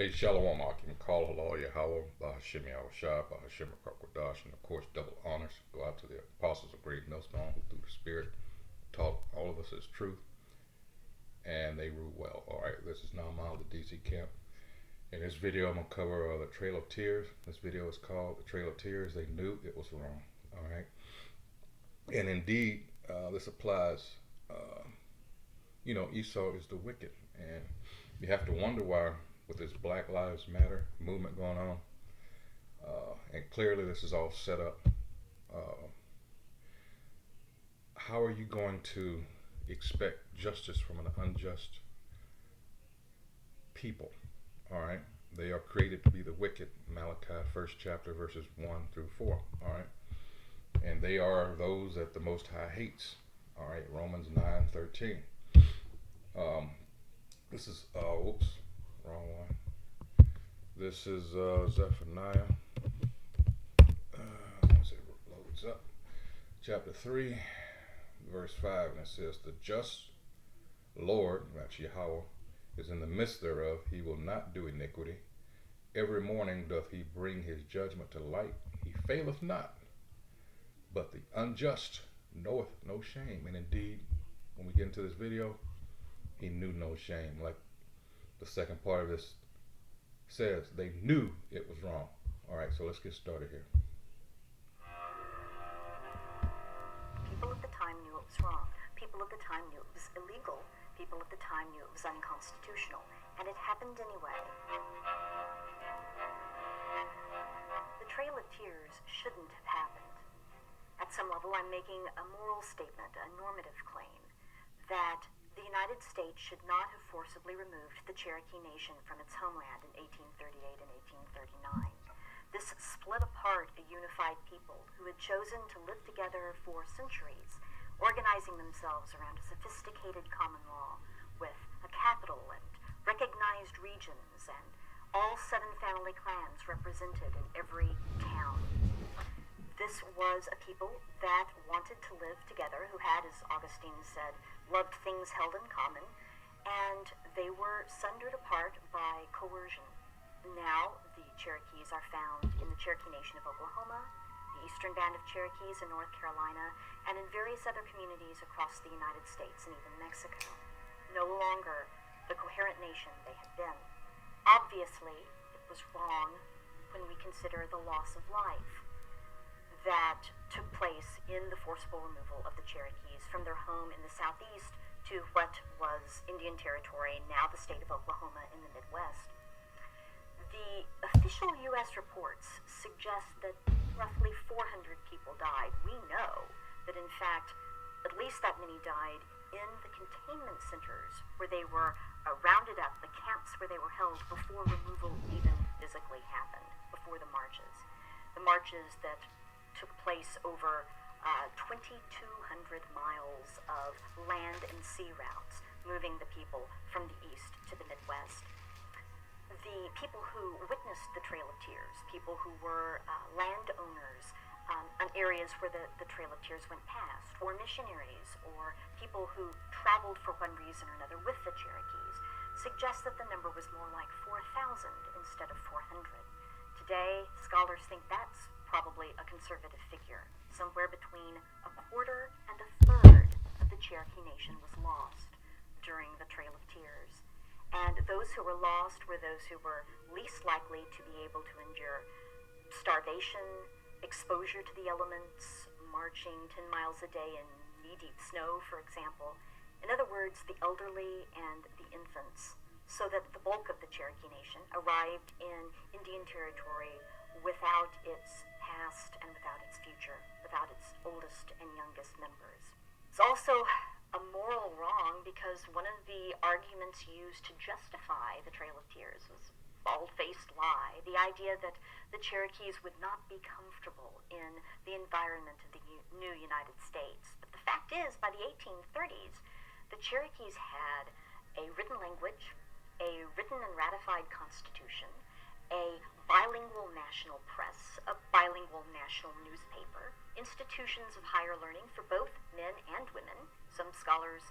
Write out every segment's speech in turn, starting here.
Hey, Shalom Akim, call halal Yahweh, Bahashim Yahushua, Bahashim Rakwadash, and of course, double honors go out to the apostles of Great Millstone who, through the Spirit, taught all of us as truth, and they rule well. All right, this is Namal, the DC camp. In this video, I'm going to cover the Trail of Tears. This video is called The Trail of Tears. They knew it was wrong. All right, and indeed, this applies. Esau is the wicked, and you have to wonder why, with this Black Lives Matter movement going on, and clearly this is all set up. How are you going to expect justice from an unjust people? All right, they are created to be the wicked. Malachi, first chapter, verses 1 through 4. All right, and they are those that the Most High hates. All right, Romans 9:13. This is whoops, wrong one. This is Zephaniah. Once it loads up, chapter 3, verse 5, and it says, "The just Lord, that's Yahweh, is in the midst thereof. He will not do iniquity. Every morning doth he bring his judgment to light. He faileth not, but the unjust knoweth no shame." And indeed, when we get into this video, he knew no shame. Like the second part of this says, they knew it was wrong. All right, so let's get started here. People at the time knew it was wrong. People at the time knew it was illegal. People at the time knew it was unconstitutional. And it happened anyway. The Trail of Tears shouldn't have happened. At some level, I'm making a moral statement, a normative claim, that the United States should not have forcibly removed the Cherokee Nation from its homeland in 1838 and 1839. This split apart a unified people who had chosen to live together for centuries, organizing themselves around a sophisticated common law with a capital and recognized regions and all 7 family clans represented in every town. This was a people that wanted to live together, who had, as Augustine said, loved things held in common, and they were sundered apart by coercion. Now, the Cherokees are found in the Cherokee Nation of Oklahoma, the Eastern Band of Cherokees in North Carolina, and in various other communities across the United States and even Mexico. No longer the coherent nation they had been. Obviously, it was wrong when we consider the loss of life that took place in the forcible removal of the Cherokees from their home in the southeast to what was Indian Territory, now the state of Oklahoma in the Midwest. The official U.S. reports suggest that roughly 400 people died. We know that, in fact, at least that many died in the containment centers where they were rounded up, the camps where they were held before removal even physically happened, before the marches. The marches that took place over 2,200 miles of land and sea routes, moving the people from the east to the Midwest. The people who witnessed the Trail of Tears, people who were landowners on areas where the Trail of Tears went past, or missionaries, or people who traveled for one reason or another with the Cherokees, suggest that the number was more like 4,000 instead of 400. Today, scholars think that's probably a conservative figure. Somewhere between a quarter and a third of the Cherokee Nation was lost during the Trail of Tears. And those who were lost were those who were least likely to be able to endure starvation, exposure to the elements, marching 10 miles a day in knee-deep snow, for example. In other words, the elderly and the infants. So that the bulk of the Cherokee Nation arrived in Indian Territory without its past and without its future, without its oldest and youngest members. It's also a moral wrong because one of the arguments used to justify the Trail of Tears was a bald-faced lie, the idea that the Cherokees would not be comfortable in the environment of the new United States. But the fact is, by the 1830s, the Cherokees had a written language, a written and ratified constitution, a bilingual national press, a bilingual national newspaper, institutions of higher learning for both men and women. Some scholars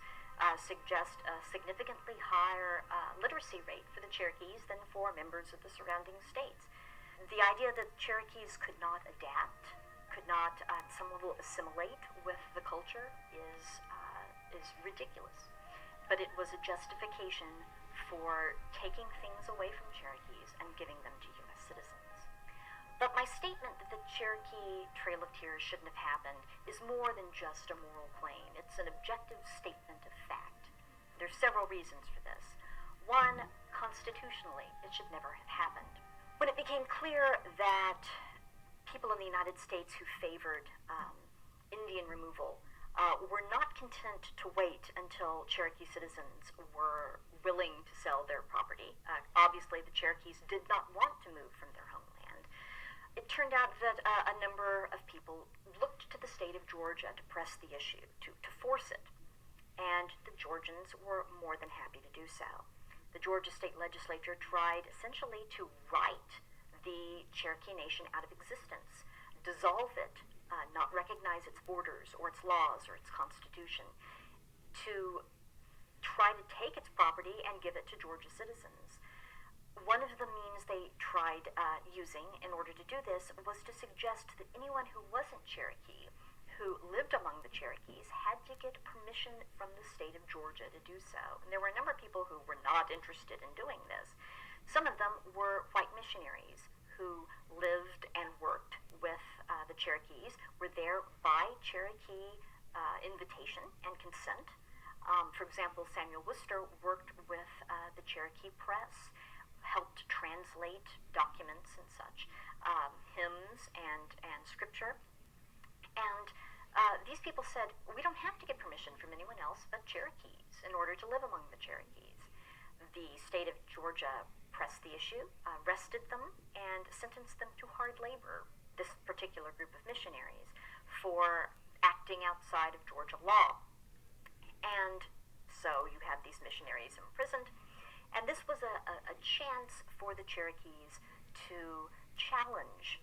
suggest a significantly higher literacy literacy rate for the Cherokees than for members of the surrounding states. The idea that Cherokees could not adapt, could not at some level assimilate with the culture is ridiculous. But it was a justification for taking things away from Cherokees and giving them to U.S. citizens. But my statement that the Cherokee Trail of Tears shouldn't have happened is more than just a moral claim. It's an objective statement of fact. There's several reasons for this. One, constitutionally, it should never have happened. When it became clear that people in the United States who favored Indian removal were not content to wait until Cherokee citizens were willing to sell their property. Obviously, the Cherokees did not want to move from their homeland. It turned out that a number of people looked to the state of Georgia to press the issue, to force it, and the Georgians were more than happy to do so. The Georgia state legislature tried essentially to write the Cherokee Nation out of existence, dissolve it, not recognize its borders or its laws or its constitution, to try to take its property and give it to Georgia citizens. One of the means they tried using in order to do this was to suggest that anyone who wasn't Cherokee, who lived among the Cherokees, had to get permission from the state of Georgia to do so. And there were a number of people who were not interested in doing this. Some of them were white missionaries who lived and worked with the Cherokees, were there by Cherokee invitation and consent. For example, Samuel Worcester worked with the Cherokee press, helped translate documents and such, hymns and scripture. And these people said, we don't have to get permission from anyone else but Cherokees in order to live among the Cherokees. The state of Georgia pressed the issue, arrested them, and sentenced them to hard labor, this particular group of missionaries, for acting outside of Georgia law. And so you have these missionaries imprisoned, and this was a chance for the Cherokees to challenge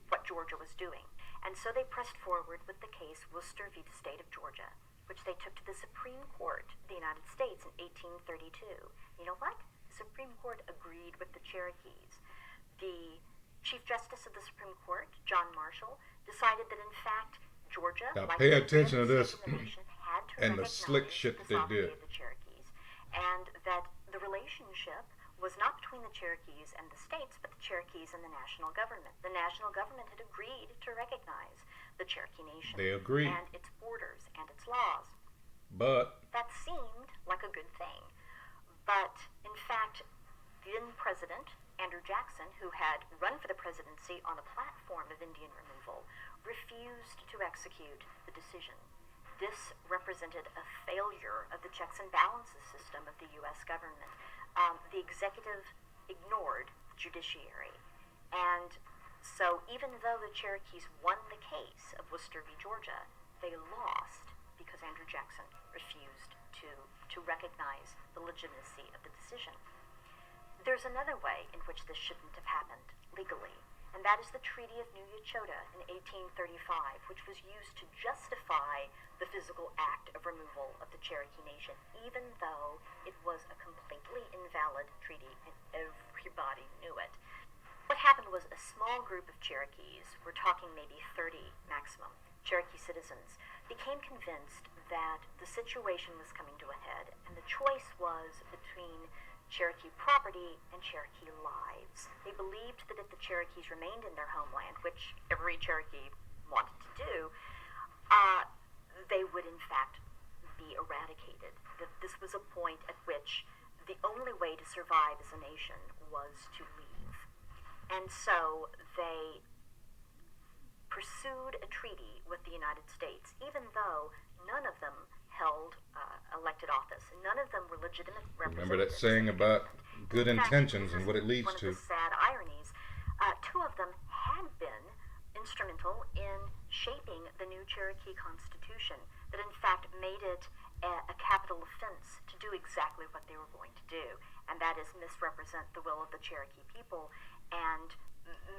what Georgia was doing. And so they pressed forward with the case Worcester v. the State of Georgia, which they took to the Supreme Court of the United States in 1832. You know what? The Supreme Court agreed with the Cherokees. The Chief Justice of the Supreme Court, John Marshall, decided that in fact Georgia, now like pay the attention to this nation, had to and the recognize slick shit the that they sovereignty did. of the Cherokees, and that the relationship was not between the Cherokees and the states, but the Cherokees and the national government. The national government had agreed to recognize the Cherokee Nation. They agreed. And its borders and its laws. But That seemed like a good thing. But, in fact, then President Andrew Jackson, who had run for the presidency on a platform of Indian removal, refused to execute the decision. This represented a failure of the checks and balances system of the U.S. government. The executive ignored the judiciary. And so even though the Cherokees won the case of Worcester v. Georgia, they lost because Andrew Jackson refused to recognize the legitimacy of the decision. There's another way in which this shouldn't have happened legally, and that is the Treaty of New Echota in 1835, which was used to justify the physical act of removal of the Cherokee Nation, even though it was a completely invalid treaty and everybody knew it. What happened was a small group of Cherokees, we're talking maybe 30 maximum, Cherokee citizens, became convinced that the situation was coming to a head, and the choice was between Cherokee property and Cherokee lives. They believed that if the Cherokees remained in their homeland, which every Cherokee wanted to do, they would in fact be eradicated. That this was a point at which the only way to survive as a nation was to leave. And so they pursued a treaty with the United States, even though none of them held elected office. None of them were legitimate representatives. remember that saying about good In fact, intentions this and is what it leads one to. of the sad ironies. Two of them had been instrumental in shaping the new Cherokee Constitution that in fact made it a capital offense to do exactly what they were going to do, and that is misrepresent the will of the Cherokee people and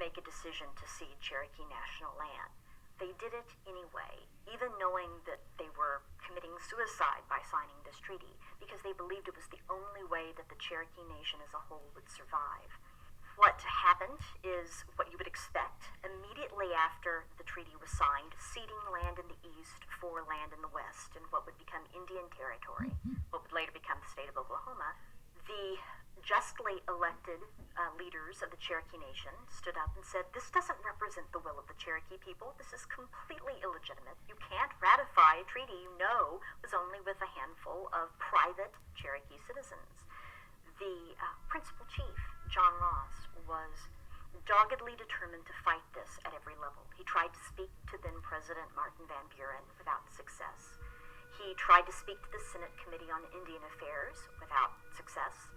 make a decision to cede Cherokee national land. they did it anyway, even knowing that they were committing suicide by signing this treaty, because they believed it was the only way that the Cherokee Nation as a whole would survive. What happened is what you would expect. Immediately after the treaty was signed, ceding land in the east for land in the west in what would become Indian Territory, what would later become the state of Oklahoma, the justly elected leaders of the Cherokee Nation stood up and said, this doesn't represent the will of the Cherokee people. This is completely illegitimate. You can't ratify a treaty you know was only with a handful of private Cherokee citizens. The principal chief, John Ross, was doggedly determined to fight this at every level. He tried to speak to then-President Martin Van Buren without success. He tried to speak to the Senate Committee on Indian Affairs without success.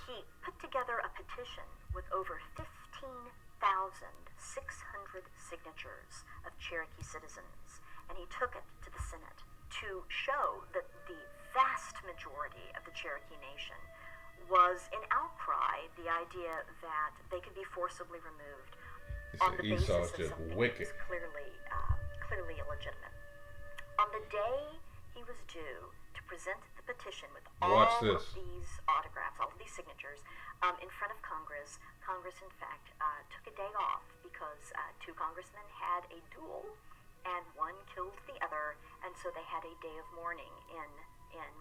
He put together a petition with over 15,600 signatures of Cherokee citizens, and he took it to the Senate to show that the vast majority of the Cherokee Nation was in outcry the idea that they could be forcibly removed on the basis of something wicked. that was clearly illegitimate. On the day he was due to present the petition with all of these autographs, all of these signatures, in front of Congress, Congress in fact took a day off because two congressmen had a duel and one killed the other, and so they had a day of mourning in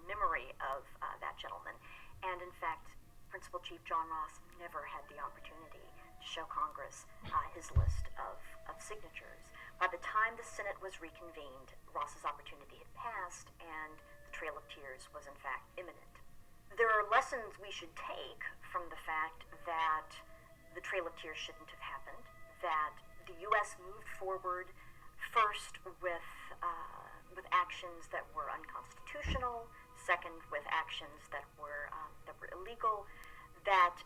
memory of that gentleman. And in fact, Principal Chief John Ross never had the opportunity to show Congress his list of signatures. By the time the Senate was reconvened, Ross's opportunity had passed, and the Trail of Tears was in fact imminent. There are lessons we should take from the fact that the Trail of Tears shouldn't have happened, that the U.S. moved forward first with actions that were unconstitutional, second with actions that were illegal, that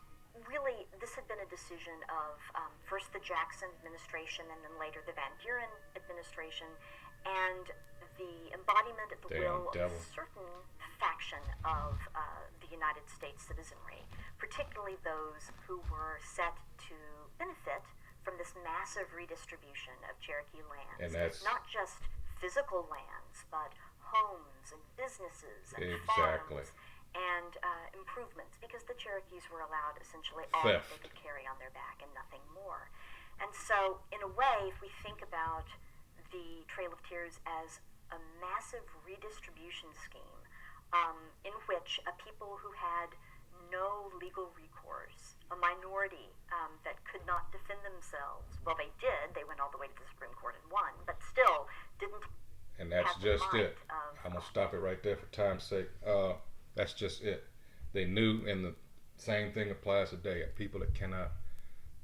really this had been a decision of first the Jackson administration and then later the Van Buren administration, and the embodiment of the will of a certain faction of the United States citizenry, particularly those who were set to benefit from this massive redistribution of Cherokee lands. And that's not just physical lands, but homes and businesses and farms and improvements, because the Cherokees were allowed essentially all that they could carry on their back and nothing more. And so, in a way, if we think about the Trail of Tears as a massive redistribution scheme in which a people who had no legal recourse, a minority that could not defend themselves, well, they did, they went all the way to the Supreme Court and won, but still didn't. And that's just it. I'm going to stop it right there for time's sake. That's just it. They knew, and the same thing applies today, people that cannot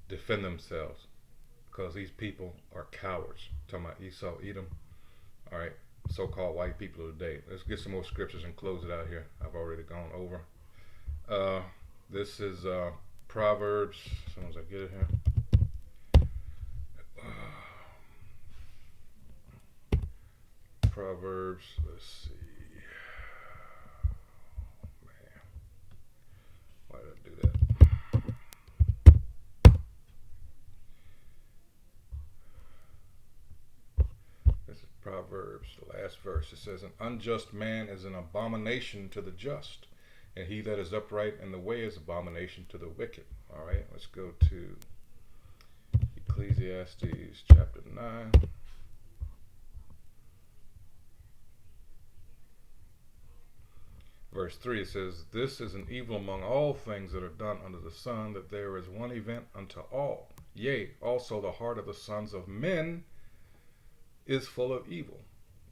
defend themselves because these people are cowards. I'm talking about Esau, Edom, all right, so-called white people of the day. Let's get some more scriptures and close it out here. I've already gone over. This is Proverbs. As soon as I get it here. Proverbs, let's see. Man, why did I do that? This is Proverbs, the last verse. It says, an unjust man is an abomination to the just, and he that is upright in the way is abomination to the wicked. All right, let's go to Ecclesiastes chapter 9. Verse 3, it says, this is an evil among all things that are done under the sun, that there is one event unto all. Yea, also the heart of the sons of men is full of evil.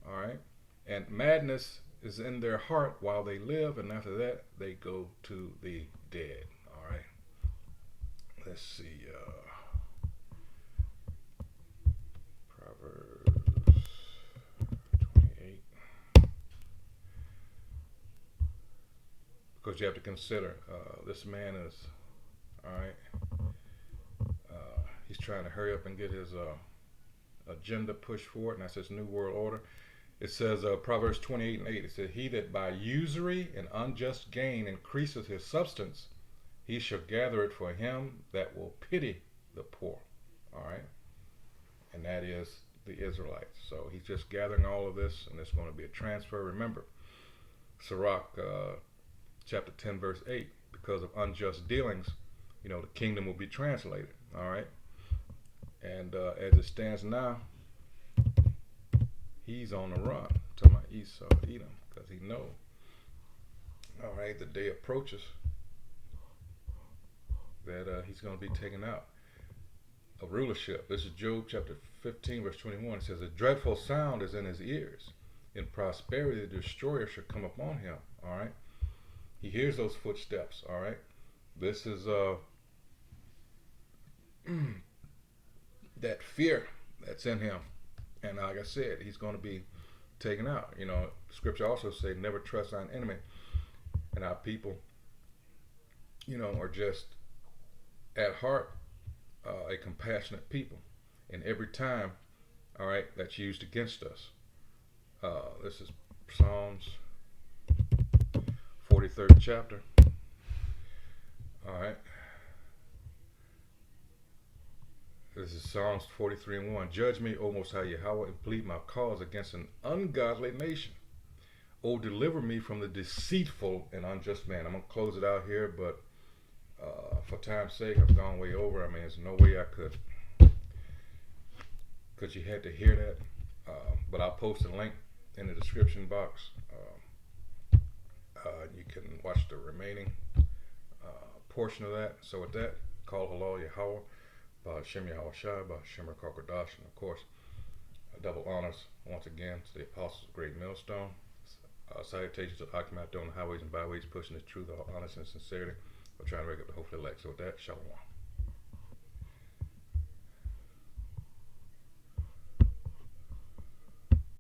All right. And madness is in their heart while they live, and after that they go to the dead. All right. Let's see. Proverbs 28. Because you have to consider, this man is, all right, he's trying to hurry up and get his agenda pushed forward, and that's his New World Order. It says, Proverbs 28 and 8, it says, he that by usury and unjust gain increaseth his substance, he shall gather it for him that will pity the poor. All right. And that is the Israelites. So he's just gathering all of this, and there's going to be a transfer. Remember, Sirach chapter 10 verse 8, because of unjust dealings, the kingdom will be translated. All right, and as it stands now, he's on the run to my Esau, Edom, because he knows. All right, the day approaches that he's going to be taken out of rulership. This is Job chapter 15 verse 21. It says, a dreadful sound is in his ears. In prosperity the destroyer shall come upon him. All right, he hears those footsteps. All right, this is that fear that's in him, and like I said, he's going to be taken out. Scripture also says, never trust thine enemy. And our people, are just at heart a compassionate people. And every time, all right, that's used against us. This is Psalms 43rd chapter. All right. This is Psalms 43:1. Judge me, O Most High Yahweh, and plead my cause against an ungodly nation. O deliver me from the deceitful and unjust man. I'm going to close it out here, but for time's sake, I've gone way over. I mean, there's no way I could, because you had to hear that. But I'll post a link in the description box. You can watch the remaining portion of that. So with that, call Halal Yahweh, Ba'Shem Yahweh Shai, Ba'Shem Rakakadash, and of course, double honors once again to the apostles of Great Millstone. Salutations to Akim out there on the highways and byways, pushing the truth, all honesty and sincerity. We're trying to wake up the hopefully elect. So with that, shalom.